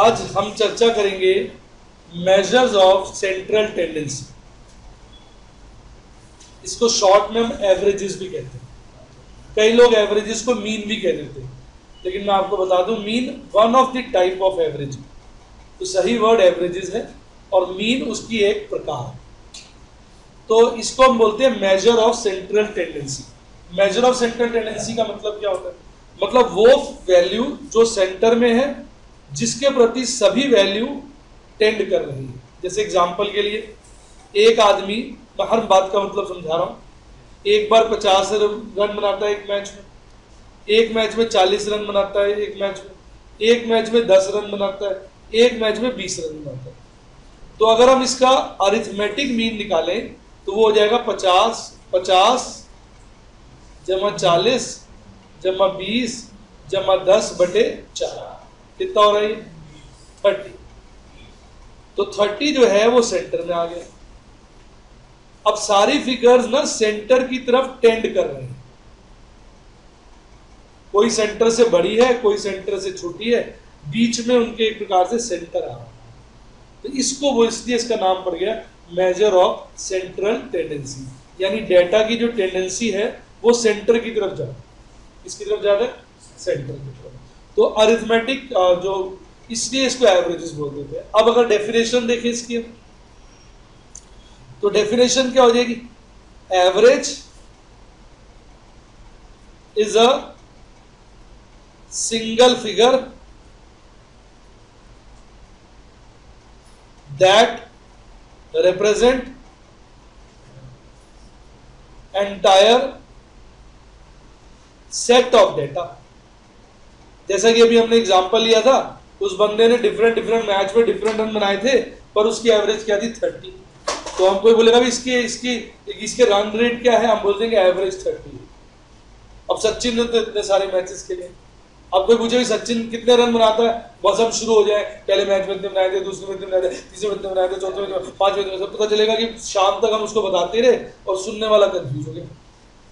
आज हम चर्चा करेंगे मेजर्स ऑफ सेंट्रल टेंडेंसी। इसको शॉर्ट में हम एवरेजेस भी कहते हैं, कई लोग एवरेजेस को मीन भी कह देते हैं, लेकिन मैं आपको बता दूं mean one of the type of average. तो सही वर्ड एवरेजेस है और मीन उसकी एक प्रकार है। तो इसको हम बोलते हैं measure of central tendency. Measure of central tendency का मतलब क्या होता है? मतलब वो वैल्यू जो सेंटर में है, जिसके प्रति सभी वैल्यू टेंड कर रही है। जैसे एग्जांपल के लिए एक आदमी, मैं हर बात का मतलब समझा रहा हूं, एक बार 50 रन बनाता है एक मैच में, एक मैच में 40 रन बनाता है, एक मैच में 10 रन बनाता है, एक मैच में 20 रन बनाता है। तो अगर हम इसका अरिथमेटिक मीन निकालें तो वो हो जाएगा 50 जमा 40 जमा 20 जमा 10/4। कितना हो रहा है? 30। तो 30 जो है वो सेंटर में आ गया। अब सारी फिगर्स ना सेंटर की तरफ टेंड कर रहे हैं, कोई सेंटर से बड़ी है, कोई सेंटर से छोटी है, बीच में उनके एक प्रकार से सेंटर आ रहा है। तो इसको वो इसलिए इसका नाम पड़ गया मेजर ऑफ सेंट्रल टेंडेंसी, यानी डेटा की जो टेंडेंसी है वो सेंटर की तरफ जाता है। किसकी तरफ जाता है? सेंटर की तरफ। तो अरिथमेटिक जो, इसलिए इसको एवरेजेस बोल देते हैं। अब अगर डेफिनेशन देखें इसकी, तो डेफिनेशन क्या हो जाएगी? Average is a single figure that represent entire set of data। जैसा कि अभी हमने एग्जांपल लिया था, उस बंदे ने डिफरेंट मैच में डिफरेंट रन बनाए थे, पर उसकी एवरेज क्या थी? 30। तो हम कोई बोलेगा भी इसके रन रेट क्या है, हम बोल देंगे एवरेज 30। अब सचिन ने तो इतने सारे मैचेस खेले, अब कोई पूछे सचिन कितने रन बनाता है, बस हम शुरू हो जाए, पहले मैच में इतने बनाए थे, दूसरे में इतने बनाए थे, तीसरे में इतने बनाए थे, चौथे में, पांचवें में, सब पता चलेगा कि शाम तक हम उसको बताते रहे और सुनने वाला कंफ्यूज हो गया।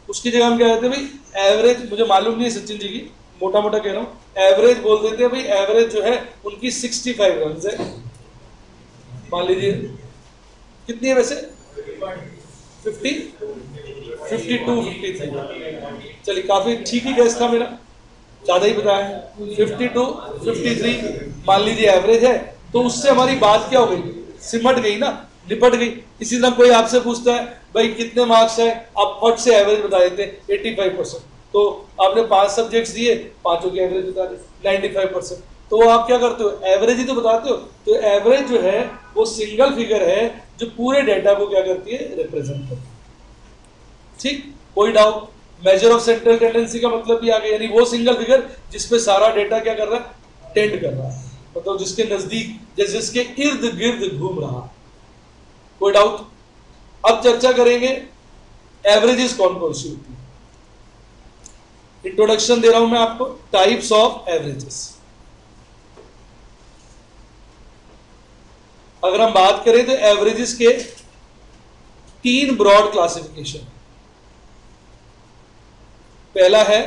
उसकी जगह हम क्या कहते हैं भाई एवरेज, मुझे मालूम नहीं है सचिन जी की, मोटा मोटा कह रहा हूँ, एवरेज बोल देते हैं भाई। एवरेज जो है उनकी 65 रन है, मान लीजिए। कितनी है वैसे? 50, 52, 53। चलिए काफी ठीक ही गैस था मेरा, ज्यादा ही बताया है। 52, 53 मान लीजिए एवरेज है। तो उससे हमारी बात क्या हो गई? सिमट गई ना, निपट गई। इसी तरह कोई आपसे पूछता है भाई कितने मार्क्स है, आप फट से एवरेज बता देते हैं 85%। तो आपने 5 सब्जेक्ट्स दिए, पांचों की एवरेज बता दे 95%। तो आप क्या करते हो? एवरेज ही तो बताते हो। तो एवरेज जो है वो सिंगल फिगर है जो पूरे डेटा को क्या करती है? रिप्रेजेंट करती है। ठीक, कोई doubt? Measure of central tendency का मतलब भी आ गया, यानी वो सिंगल फिगर जिसपे सारा डेटा क्या कर रहा है? टेंड कर रहा है, मतलब जिसके नजदीक, जिसके इर्द गिर्द घूम रहा। कोई डाउट? अब चर्चा करेंगे एवरेजेस कौन कौन सी होती है। इंट्रोडक्शन दे रहा हूं मैं आपको, टाइप्स ऑफ एवरेजेस। अगर हम बात करें तो एवरेजेस के 3 ब्रॉड क्लासिफिकेशन। पहला है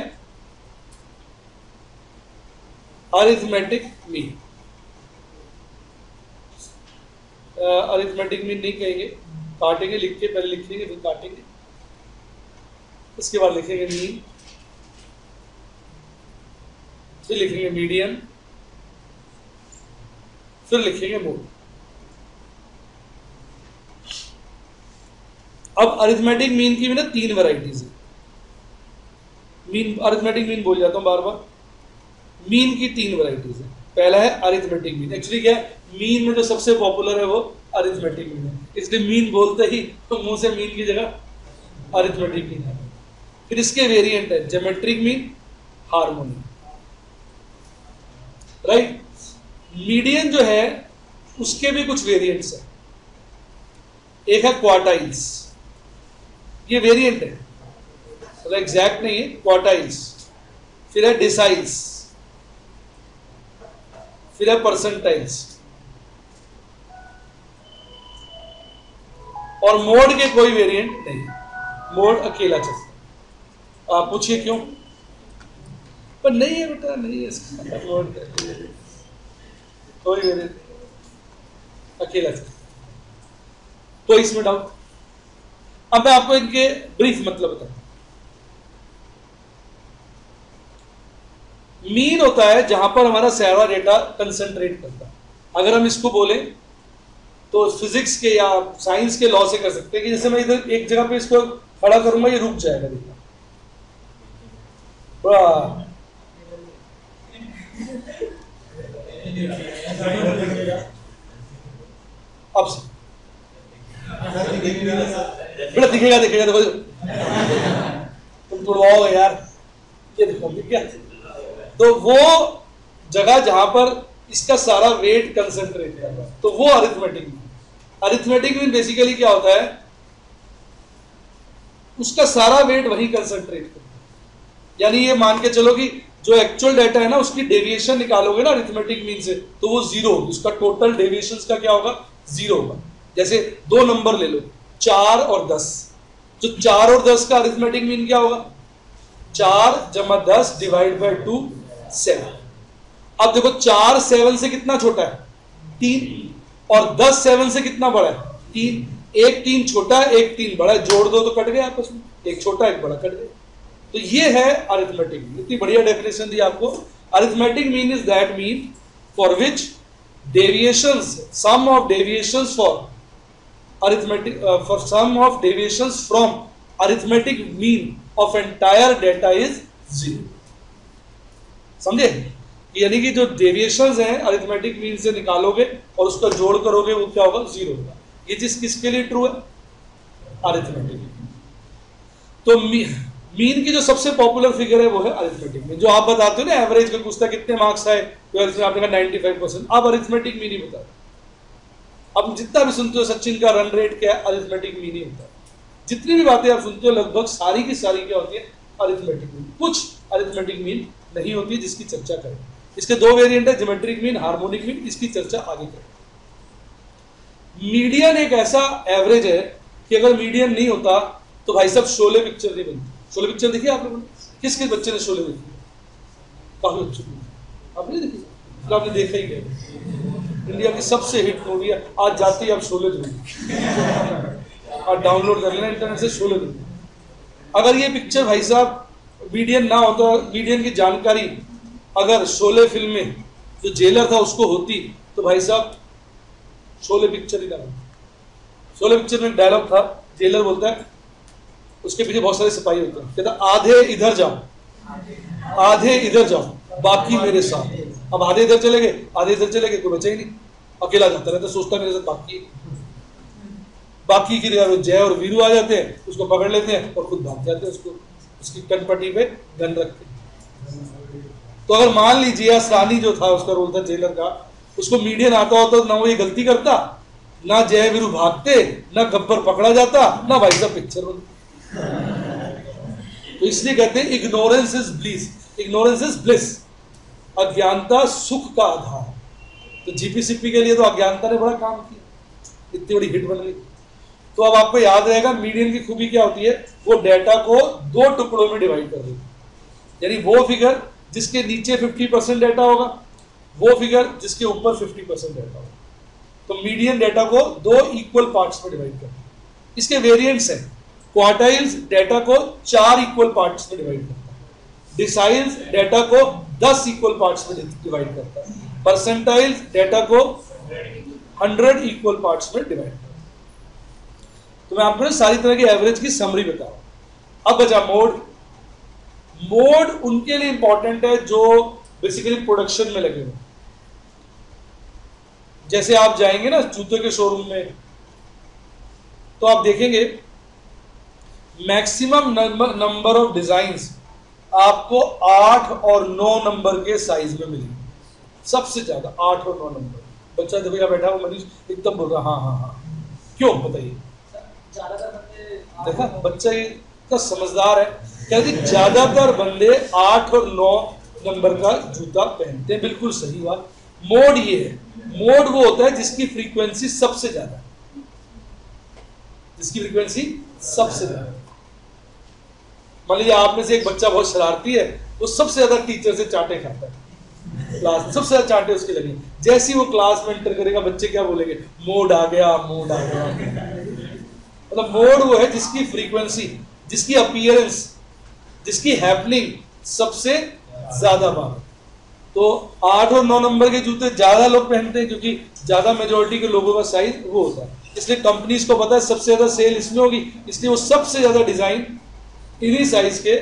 अरिथमेटिक मीन। अरिथमेटिक मीन नहीं कहेंगे, काटेंगे, लिख के पहले लिख लेंगे फिर काटेंगे, उसके बाद लिखेंगे मीन, फिर लिखेंगे मीडियन, फिर लिखेंगे मोड। अब अरिथमेटिक मीन की भी ना 3 वैरायटीज है। मीन, अरिथमेटिक मीन बोल जाता हूं बार बार। मीन की 3 वैरायटीज है। पहला है अरिथमेटिक मीन। एक्चुअली क्या है, मीन में जो सबसे पॉपुलर है वो अरिथमेटिक मीन है, इसलिए मीन बोलते ही तो मुंह से मीन की जगह अरिथमेटिक मीन है। फिर इसके वेरिएंट है geometric mean, harmonic, right. Median जो है उसके भी कुछ वेरिएंट्स है। एक है क्वार्टाइल्स, ये वेरिएंट है, मतलब एग्जैक्ट नहीं है, क्वार्टाइल्स। फिर है डिसाइल्स, फिर है परसेंटाइल्स, और मोड के कोई वेरिएंट नहीं। मोड अकेला चलता। आप पूछिए क्यों? पर नहीं है बेटा, नहीं है इसका मोड। कोई वेरिएंट अकेला चल, तो इसमें डाउट। अब मैं आपको इनके ब्रीफ मतलब बताऊं। मीन होता है जहां पर हमारा सारा डेटा कंसंट्रेट करता है। अगर हम इसको बोले तो फिजिक्स के या साइंस के लॉ से कर सकते हैं कि जैसे मैं इधर एक जगह पे इसको खड़ा करूंगा, ये रुक जाएगा, देखना अब से बेटा दिखेगा, दिखेगा, देखो तुम तुड़वाओगे यार, ये देखो दिख गया। तो वो जगह जहां पर इसका सारा वेट कंसंट्रेट कर रहा है, तो वो arithmetic mean. Arithmetic mean basically क्या होता है, उसका सारा वेट वही कंसंट्रेट करता है। यानी ये मान के चलो कि जो एक्चुअल डाटा है ना, उसकी डेविएशन निकालोगे ना अरिथमेटिक मीन से, तो वो जीरो होगी, उसका टोटल डेविएशन का क्या होगा, जीरो होगा। जैसे दो नंबर ले लो, 4 और 10, जो 4 और 10 का अरिथमेटिक मीन क्या होगा, 4 जमा 10 डिवाइड बाय 2 7। अब देखो 4 7 से कितना छोटा है, 3, और 10 7 से कितना बड़ा है, 3। एक 3 छोटा है, एक 3 बड़ा है, जोड़ दो तो कट गया आपस में, एक छोटा एक बड़ा, कट गया। तो ये है अरिथमेटिक मीन। इतनी बढ़िया डेफिनेशन दी आपको। Arithmetic mean is that mean for which deviations, sum of deviations for arithmetic, for sum of deviations from arithmetic mean of entire data is 0। समझे? यानी कि जो डेविएशंस हैं अरिथमेटिक मीन से निकालोगे और उसका जोड़ करोगे, वो क्या होगा, 0 होगा। ये चीज किसके लिए ट्रू है, अरिथमेटिक। तो मीन की जो सबसे पॉपुलर फिगर है वो है अरिथमेटिक मीन। जो आप बताते हो ना, एवरेज में पूछता कितने मार्क्स आए 12th में, आपने कहा 95%, आप अरिथमेटिक मीन ही बताते। अब जितना भी सुनते हो सचिन का रन रेट क्या है, अरिथमेटिक मीन ही होता है। जितनी भी बातें आप सुनते हो लगभग सारी की सारी क्या होती है, अरिथमेटिक मीन। कुछ अरिथमेटिक मीन नहीं होती जिसकी चर्चा करें। इसके दो वेरिएंट है, ज्योमेट्रिक मीन, हार्मोनिक मीन, इसकी चर्चा आगे करें। मीडियन एक ऐसा एवरेज है कि अगर मीडियन नहीं होता तो भाई साहब शोले पिक्चर नहीं बनती। शोले पिक्चर देखी आप लोगों ने? किस किस बच्चे ने शोले देखी? काफी बच्चों ने। आपने देखी? तो आपने देखा ही क्या, इंडिया की सबसे हिट मूवी है, आज जाती है आप शोले देखो, आप डाउनलोड कर लेना इंटरनेट से, शोले देखो। अगर ये पिक्चर भाई साहब मीडियन ना हो तो, मीडियन की जानकारी अगर शोले फिल्म में जो जेलर था उसको होती, तो भाई साहब शोले पिक्चर ही ना होती। शोले पिक्चर में डायलॉग था, जेलर बोलता है, उसके पीछे बहुत सारे सिपाही होते हैं, कहता आधे इधर जाओ, आधे इधर जाओ, बाकी मेरे साथ। अब आधे इधर चले गए, आधे इधर चले गए, कोई बचा ही नहीं, अकेला जाता रहता, सोचता मेरे साथ बाकी की जगह जय और वीरू आ जाते हैं, उसको पकड़ लेते हैं और खुद भाग जाते हैं, उसको उसकी कनपट्टी पे गन रखते हैं। तो अगर मान लीजिए असरानी जो था, उसका रोल था जेलर का, उसको मीडियन आता होता तो ना वो ये गलती करता, ना जय वीरू भागते, ना गब्बर पकड़ा जाता, ना भाई साहब पिक्चर बनती। तो इसलिए कहते हैं ignorance is bliss, ignorance is bliss, अज्ञानता सुख का आधार। तो जीपीसीपी के लिए तो अज्ञानता ने बड़ा काम किया, इतनी बड़ी हिट बन गई। तो अब आपको याद रहेगा मीडियन की खूबी क्या होती है, वो डेटा को दो टुकड़ों में डिवाइड कर देती है। यानी वो फिगर जिसके नीचे 50% डेटा होगा, वो फिगर जिसके ऊपर 50% डेटा होगा। तो मीडियन डेटा को दो इक्वल पार्ट्स में डिवाइड करते हैं। इसके वेरिएंट्स हैं। क्वार्टाइल्स डेटा को 4 इक्वल पार्ट्स में डिवाइड करता है। डिसाइल्स डेटा को 10 इक्वल पार्ट्स में डिवाइड करता है। परसेंटाइल्स डेटा को 100 इक्वल पार्ट्स में डिवाइड करता है। तो मैं आपको सारी तरह की एवरेज की समरी बता रहा हूं। अब बचा मोड। मोड उनके लिए इंपॉर्टेंट है जो बेसिकली प्रोडक्शन में लगे हुए। जैसे आप जाएंगे ना जूते के शोरूम में, तो आप देखेंगे मैक्सिमम नंबर ऑफ डिजाइन्स आपको 8 और 9 नंबर के साइज में मिलेंगे। सबसे ज्यादा 8 और 9 नंबर। बच्चा देखो यहाँ बैठा हुआ मनीष एकदम बोल रहा हाँ हाँ हाँ, क्यों बताइए? देखा बच्चा इतना समझदार है, कहते ज्यादातर बंदे 8 और 9 नंबर का जूता पहनते हैं। बिल्कुल सही बात। मोड ये है, मोड वो होता है जिसकी फ्रीक्वेंसी सबसे ज्यादा है, जिसकी फ्रीक्वेंसी सबसे ज्यादा। मान लीजिए आप में से एक बच्चा बहुत शरारती है, वो सबसे ज्यादा टीचर से चाटे खाता है, क्लास सबसे ज्यादा चांटे उसके लगे। जैसे ही वो क्लास में एंटर करेगा बच्चे क्या बोलेंगे, मोड आ गया, मोड आ गया। मतलब मोड वो है जिसकी फ्रीक्वेंसी, जिसकी अपीयरेंस, जिसकी हैपनिंग सबसे ज्यादा बार। तो 8 और 9 नंबर के जूते ज्यादा लोग पहनते हैं क्योंकि ज्यादा मेजोरिटी के लोगों का साइज वो होता है। इसलिए कंपनीज को पता है सबसे ज्यादा सेल इसमें होगी, इसलिए वो सबसे ज्यादा डिजाइन इन्हीं साइज के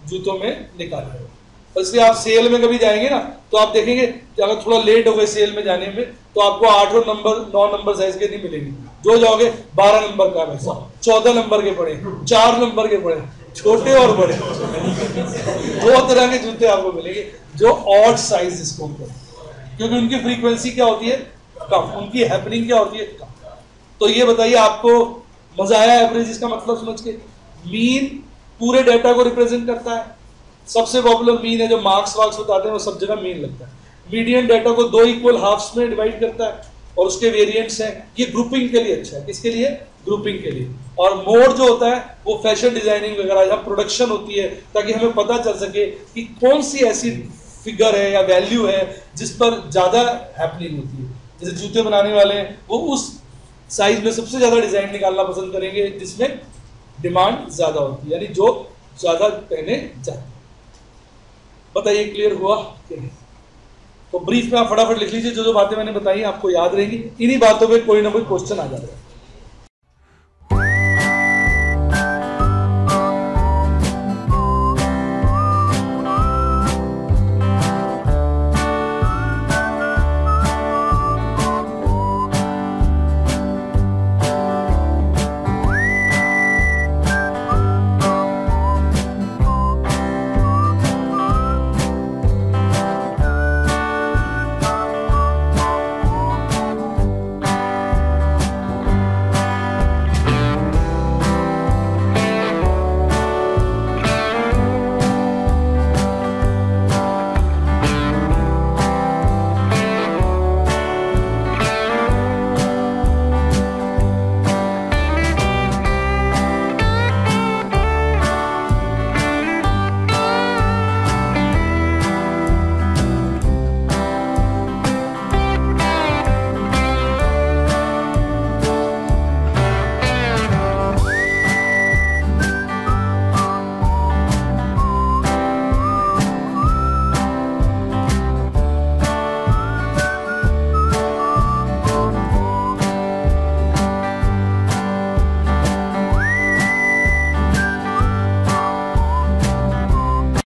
जूतों में निकाले। और इसलिए आप सेल में कभी जाएंगे ना तो आप देखेंगे कि अगर थोड़ा लेट हो गए सेल में जाने में तो आपको 8 और 9 नंबर साइज के नहीं मिलेंगे। जो जाओगे 12 नंबर का वैसा, 14 नंबर के पड़े, 4 नंबर के पड़े, छोटे और बड़े। 2 तरह के जूते आपको मिलेंगे जो ऑड साइज जिसको क्योंकि उनकी फ्रीक्वेंसी क्या होती है कम, उनकी हैपनिंग क्या होती है कम। तो ये बताइए आपको मजा आया एवरेज इसका मतलब समझ के? मीन पूरे डेटा को रिप्रेजेंट करता है, सबसे पॉपुलर मीन है, जो मार्क्स वार्क्स बताते हैं वो सब जगह मीन लगता है। मीडियन डेटा को 2 इक्वल हाफ्स में डिवाइड करता है और उसके वेरिएंट्स हैं। ये ग्रुपिंग के लिए अच्छा है, किसके लिए? ग्रुपिंग के लिए। और मोड जो होता है वो फैशन डिजाइनिंग वगैरह जहाँ प्रोडक्शन होती है ताकि हमें पता चल सके कि कौन सी ऐसी फिगर है या वैल्यू है जिस पर ज्यादा हैपनिंग होती है। जैसे जूते बनाने वाले हैं वो उस साइज में सबसे ज्यादा डिजाइन निकालना पसंद करेंगे जिसमें डिमांड ज्यादा होती है, यानी जो ज्यादा पहने जाते। बताइए क्लियर हुआ कि नहीं? तो ब्रीफ में आप फटाफट लिख लीजिए जो जो बातें मैंने बताई आपको याद रहेंगी। इन्हीं बातों पे कोई ना कोई क्वेश्चन आ जाएगा।